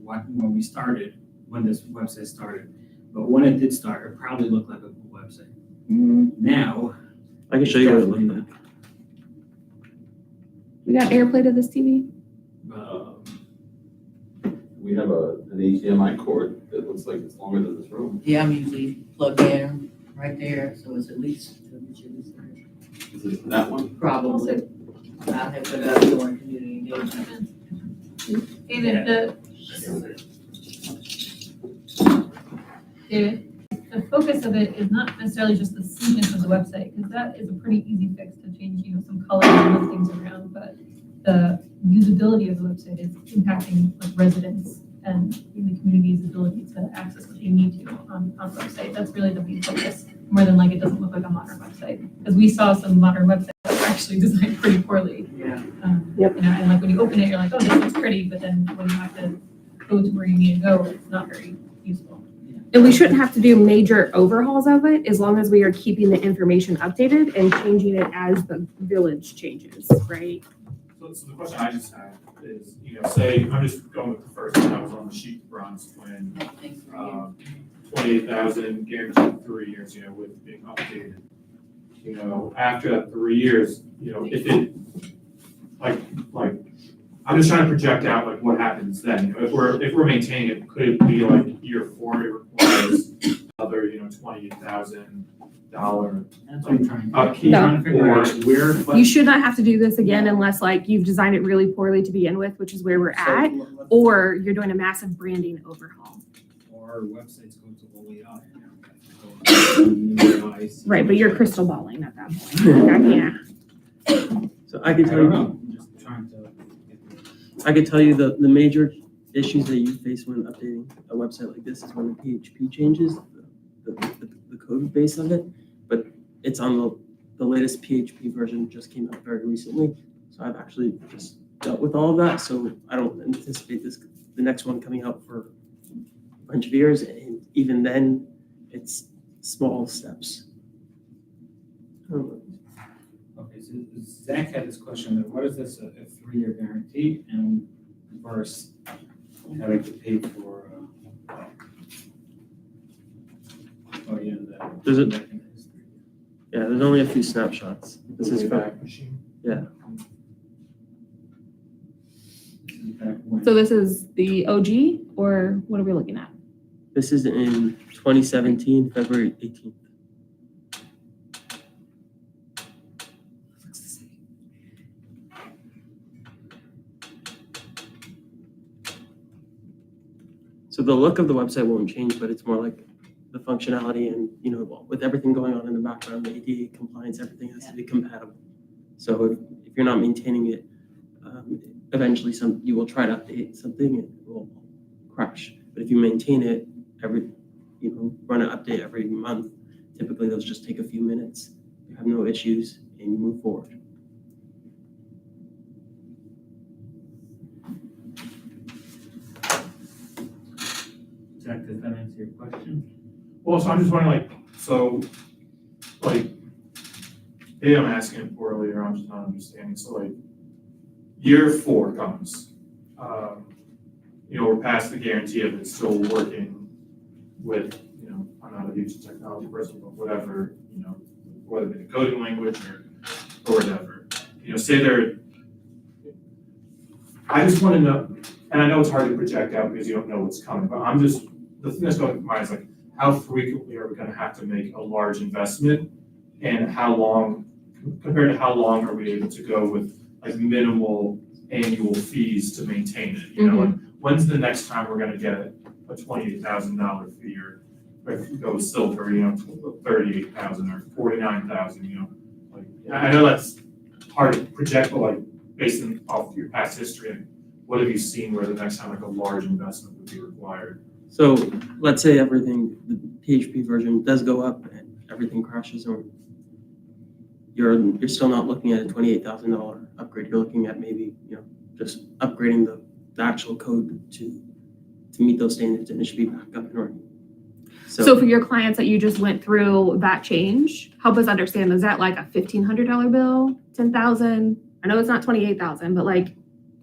when we started, when this website started, but when it did start, it probably looked like a cool website. Now. I can show you what it looked like. We got AirPlay to this TV? We have an HDMI cord that looks like it's longer than this room. Yeah, I'm usually plugged in right there, so it's at least. Is it that one? Probably. I have to go during community engagement. David, the focus of it is not necessarily just the sleekness of the website, because that is a pretty easy fix to change, some color and move things around, but the usability of the website is impacting like residents and the community's ability to access what they need to on the website. That's really the main focus, more than like it doesn't look like a modern website. Because we saw some modern websites that were actually designed pretty poorly. Yeah. And like when you open it, you're like, oh, this looks pretty, but then when you have to go to where you need to go, it's not very useful. And we shouldn't have to do major overhauls of it as long as we are keeping the information updated and changing it as the village changes, right? So the question I just had is, say, I'm just going with the first one, I was on the sheet bronze when, 28,000 guaranteed 3 years, with being updated. After that 3 years, if it, like, I'm just trying to project out like what happens then. If we're maintaining it, could it be like year 4, it requires another, $28,000 That's what I'm trying to. upkeep, No. Trying to figure out where. You should not have to do this again unless like you've designed it really poorly to begin with, which is where we're at, or you're doing a massive branding overhaul. Or our websites go to the way up. Right, but you're crystal balling at that point. Like, I can't. So I can I tell don't you, know, I'm just trying to. I could tell you the major issues that you face when updating a website like this is when the PHP changes, the code base of it, but it's on the latest PHP version just came out very recently. So I've actually just dealt with all of that, so I don't anticipate the next one coming out for a bunch of years, and even then, it's small steps. Okay, so Zach had this question, what is this, a 3-year guarantee, and versus how they get paid for, There's a- the. Yeah, there's only a few snapshots. This is for, Wayback Machine. So this is the OG, or what are we looking at? this is in 2017, February 18th. So the look of the website won't change, but it's more like the functionality and, with everything going on in the background, the ADA compliance, everything has to be compatible. So if you're not maintaining it, eventually you will try to update something and it will crash. But if you maintain it run an update every month, typically those just take a few minutes. You have no issues and you move forward. Zach, does that answer your question? Well, so I'm just wondering, maybe I'm asking it poorly or I'm just not understanding. So year 4 comes, we're past the guarantee of it still working with, I'm not a huge technology person, but whatever, whether it be the coding language or whatever, say I just want to know, and I know it's hard to project out because you don't know what's coming, but the thing that's going through my mind is how frequently are we going to have to make a large investment, and how long are we able to go with minimal annual fees to maintain it? When's the next time we're going to get a $28,000 fee, or if it goes silver, $38,000 or $49,000? I know that's hard to project, but based off your past history, what have you seen where the next time a large investment would be required? So let's say the PHP version does go up and everything crashes, or you're still not looking at a $28,000 upgrade. You're looking at maybe, just upgrading the actual code to meet those standards, and it should be back up and running. So for your clients that you just went through that change, help us understand, is that like a $1,500 bill, $10,000? I know it's not $28,000, but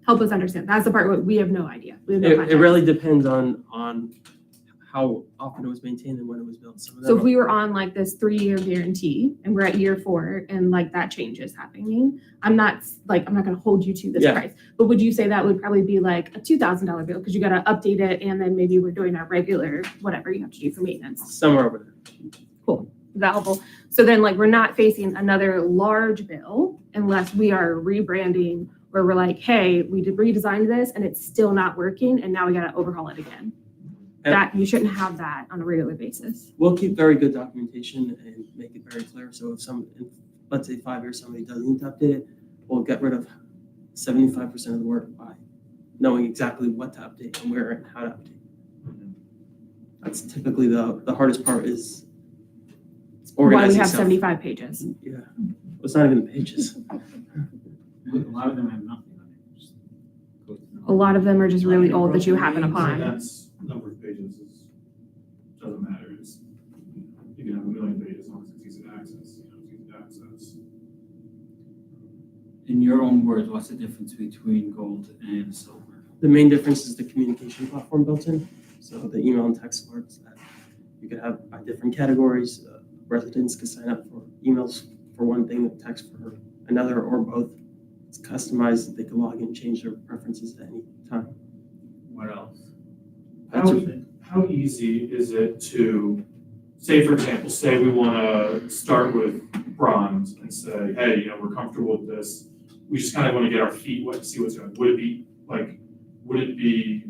help us understand. That's the part where we have no idea. We have no It context. really depends on how often it was maintained and when it was built. So if we were on this 3-year guarantee and we're at year 4 and that change is happening, I'm not going to hold you to this Yeah. price. But would you say that would probably be like a $2,000 bill because you got to update it, and then maybe we're doing our regular whatever you have to do for maintenance? somewhere over there. Is that helpful? So then we're not facing another large bill unless we are rebranding, where we're like, hey, we redesigned this and it's still not working, and now we got to overhaul it again. And- That you shouldn't have that on a regular basis. We'll keep very good documentation and make it very clear. So if let's say 5 years, somebody doesn't need to update it, we'll get rid of 75% of the work by knowing exactly what to update and where and how to update. That's typically the hardest part, is Why organizing we have stuff. 75 pages. Yeah, it's not even the pages. A lot of them have nothing on it. Just go to A lot of them are just really old that you happen So upon. that's, number of pages doesn't matter. You can have 1 million pages as long as it's easy to access, And your own words, what's the difference between gold and silver? The main difference is the communication platform built in. So the email and text alerts that you could have by different categories. Residents could sign up for emails for one thing, text for another, or both. It's customized. They can log in, change their preferences at any time. What else? How easy is it to, say, for example, say we want to start with bronze and say, hey, you know, we're comfortable with this. We just kind of want to get our feet wet to see what's going. Would it be,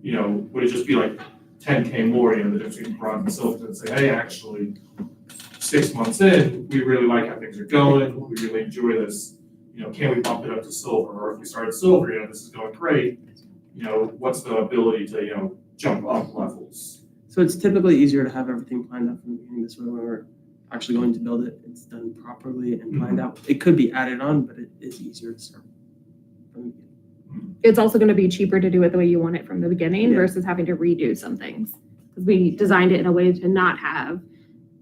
you know, would it just be like 10K more, you know, the difference between bronze and silver, and say, hey, actually, 6 months in, we really like how things are going. We really enjoy this. You know, can we bump it up to silver? Or if we start at silver, you know, this is going great. You know, what's the ability to, you know, jump up levels? So it's typically easier to have everything planned out from the beginning. This way, when we're actually going to build it, it's done properly and planned out. It could be added on, but it is easier to start from the beginning. It's also gonna be cheaper to do it the way you want it from the beginning Yeah. versus having to redo some things. Because we designed it in a way to not have,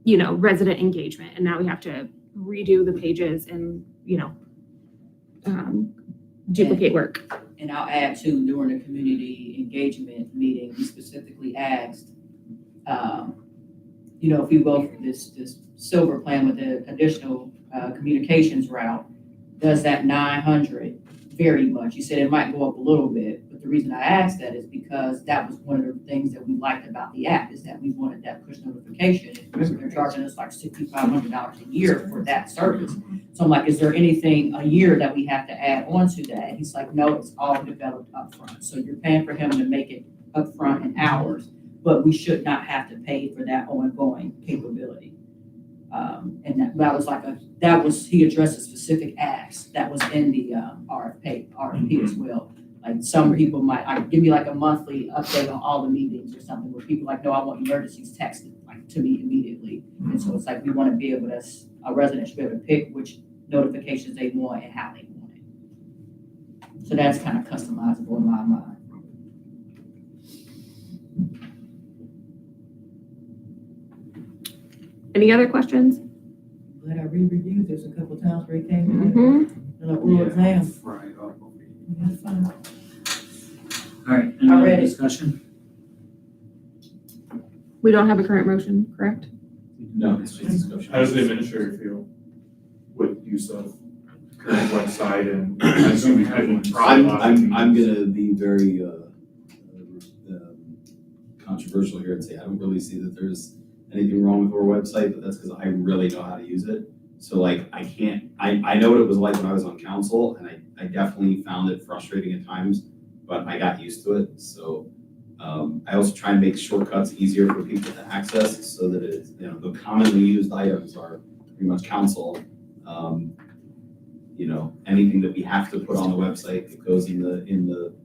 you know, resident engagement, and now we have to redo the pages and, you know, duplicate work. And I'll add too, during the community engagement meeting, we specifically asked, you know, if you go for this silver plan with the additional communications route, does that 900 vary much? You said it might go up a little bit, but the reason I asked that is because that was one of the things that we liked about the app, is that we wanted that push notification. And remember, they're charging us like $6,500 a year for that service. So I'm like, is there anything a year that we have to add on to that? He's like, no, it's all developed upfront. So you're paying for him to make it upfront in hours, but we should not have to pay for that ongoing capability. And that was like he addressed a specific ask that was in the RFP as well. Like some people might give me like a monthly update on all the meetings or something, where people like, no, I want emergencies texted like to me immediately. And so it's like, we want to be able to, a resident should be able to pick which notifications they want and how they want it. So that's kind of customizable in my mind. Any other questions? But I re-reviewed this a couple times where he came in. Mm-hmm. And like, oh, exam. Right, oh, okay. That's fine. All right, any I'm other ready. discussion? We don't have a current motion, correct? No, it's just discussion. How does the administrator feel with use of current website and I assume we couldn't I'm gonna be very, controversial here and say, I don't really see that there's anything wrong with our website, but that's because I really know how to use it. So like, I know what it was like when I was on council, and I definitely found it frustrating at times, but I got used to it. So I also try and make shortcuts easier for people to access, so that it's, you know, the commonly used items are pretty much council. You know, anything that we have to put on the website that goes in the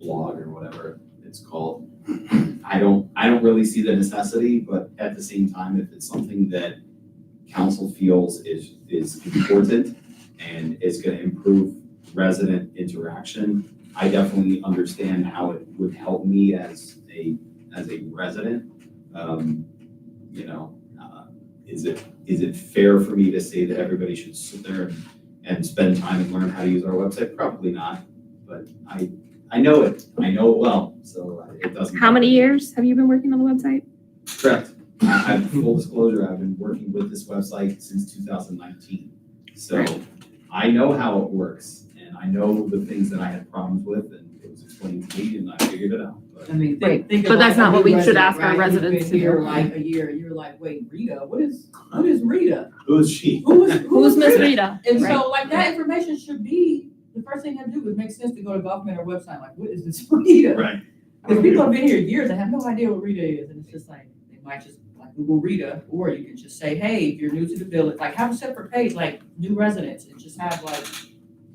blog or whatever it's called. I don't really see the necessity, but at the same time, if it's something that council feels is important and is gonna improve resident interaction, I definitely understand how it would help me as a resident. You know, is it fair for me to say that everybody should sit there and spend time and learn how to use our website? Probably not, but I know it well, so it doesn't. How many years have you been working on the website? Correct. I've full disclosure, I've been working with this website since 2019. So I know how it works, and I know the things that I had problems with, and it was explained to me, and I figured it out. But I mean, Right. think But of that's like not a what new we should resident, ask our right? You've residents been to here do. like a year, and you're like, wait, Rita, what is Rita? who is she? Who's Miss Rita? And Right. so like that information should be, the first thing they do, it makes sense to go to government or website, like, what is this Rita? Right. Because people have been here years, they have no idea what Rita is, and it's just like, they might just like Google Rita, or you can just say, hey, if you're new to the village, like have a separate page, like new residents, and just have like,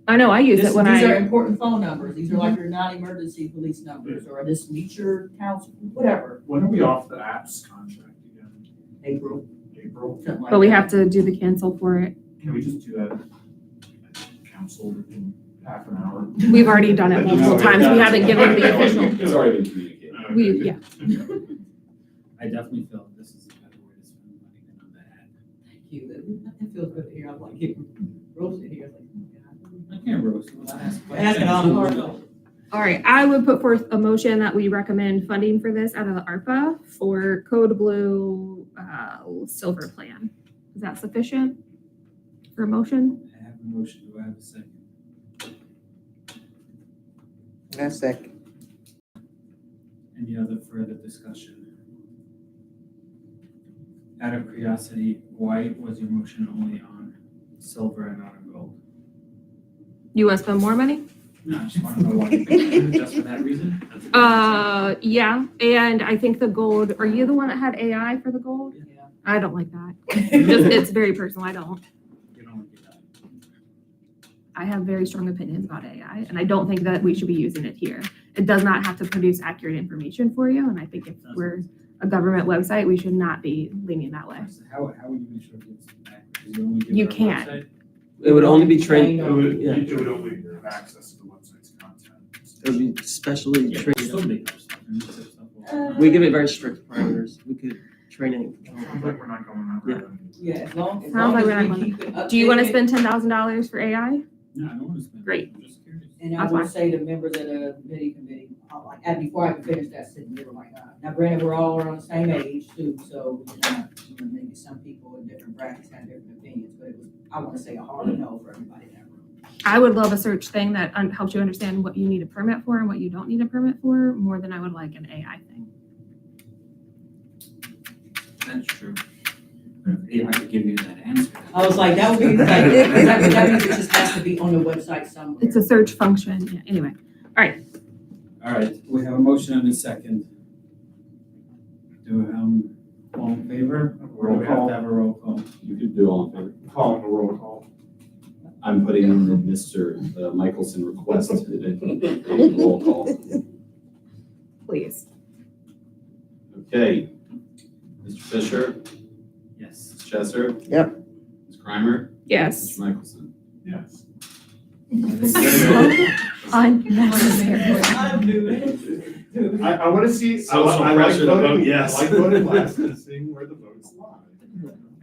I know, I use these it when are I, important phone numbers, these are like your non-emergency police numbers, or this meet your council, whatever. When are we off the apps contract again? April, April? something like but we that. have to do the cancel for it. Can we just do that at council in half an hour? We've already done it multiple times. We haven't given the official. It's already been communicated. We, yeah. I definitely feel this is a better way to spend money than on that. Thank you, that feels good to hear, I'm like getting roasted here, like, oh my God. I can't roast. Ask Asking all the hard questions. All right, I would put forth a motion that we recommend funding for this out of the ARPA for Code Blue, Silver Plan. Is that sufficient for a motion? I have a motion, do I have a second? A second. Any other further discussion? Out of curiosity, why was your motion only on silver and not on gold? You want to spend more money? No, I just want to know why you picked it, just for that reason? That's a good question. Yeah, and I think the gold, are you the one that had AI for the gold? Yeah. I don't like that. Just, it's very personal, I don't. You don't want to do that. I have very strong opinions about AI, and I don't think that we should be using it here. It does not have to produce accurate information for you, and I think if we're a government website, we should not be leaning that way. So how would you make sure it's accurate? 'Cause you only give You it a can't. website? It would only be trained, It would, yeah. it would only have access to the website's content. It would be specially Yeah, trained. still make up stuff and mix up stuff all the time. We give it very strict parameters. We could train it. Sounds like we're not going that route. Yeah, as long Sounds like we're not as gonna- we keep it Do you want to updated. spend $10,000 for AI? No, I don't want to spend. it. Great. I'm just curious. And I That's will fine. say to members of the committee, like, and before I can finish that sentence, they were like, now granted, we're all around the same age too, so, maybe some people in different brackets have different opinions, but it was, I wanna say a hard no for everybody in that room. I would love a search thing that helps you understand what you need a permit for and what you don't need a permit for, more than I would like an AI thing. That's true. But if AI could give you that answer. I was like, that would be, like, that means it just has to be on the website somewhere. It's a search function, yeah, anyway. All right, we have a motion and a second. Do, all in favor? Or do we have to have a roll call? You could do all in favor. Calling the roll call. I'm putting in the Mr. Michelson request in roll call. Please. Okay. Mr. Fisher, Yes. Ms. Chesser? Yep. Ms. Grimer? Yes. Mr. Michelson? Yes. Unnecessary. I wanna see, I Social like pressure to voting, vote yes. I like voting last and seeing where the votes lie.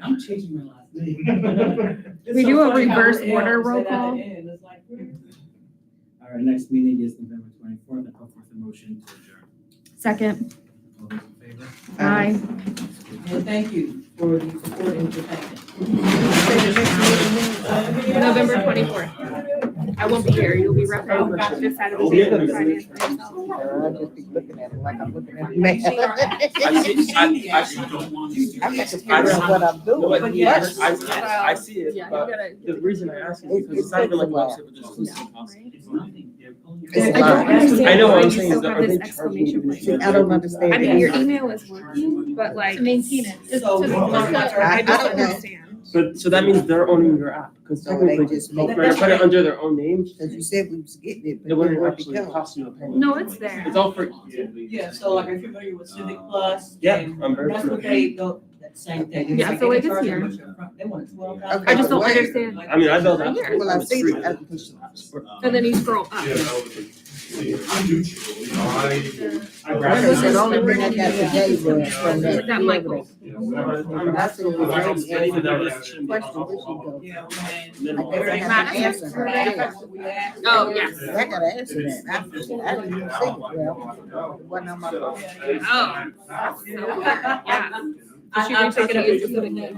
I'm changing my last name. We do a reverse order roll call. All right, next meeting is November 24th. I call for the motion to adjourn. Second. All those in favor? Aye. And thank you for the support and your patience. November 24th. I won't be here. You'll be representing this side of the table. Finance by yourself. I just be looking at it like I'm looking at a man. I'm just figure out what I'm doing. But yes. I see it, Yeah, you but gotta. the reason I ask is because it's not even like a website with just hosting costs. It's nothing. They're pulling It's I your- a lot. don't understand I know what why I'm you saying still is that have are this they exclamation charging point. I don't understand. I mean, your email is working, but like. To maintain it. Just Oh, to the well, I I don't don't know. understand. But, so that means they're owning your app, because So they technically, just if make- they're putting it under their own name, Cause you said we was getting it, it but wouldn't where'd it actually go? cost you a penny. No, it's there. It's all free. Yeah, so like if you're familiar with Civic Plus. Yeah, and I'm very That's what familiar. they go, that same thing. Yeah, It's so like it they is charge here. them upfront. They want $12. Okay, I just don't Wait. understand. I mean, I built Right apps. here. Well, I It's see free. the application. And then you scroll up. Yeah, that was I do too, you know, I Like grab I said, the only thing I got today was from that. That Michael. I'm asking you, and even though this shouldn't be Question, where she go? Yeah, minimal. Like, they have to answer that. Oh, yes. I gotta answer that. I didn't even see it, well, it wasn't on my phone. Oh. Yeah. I, She I'm reached out picking to up you your specifically.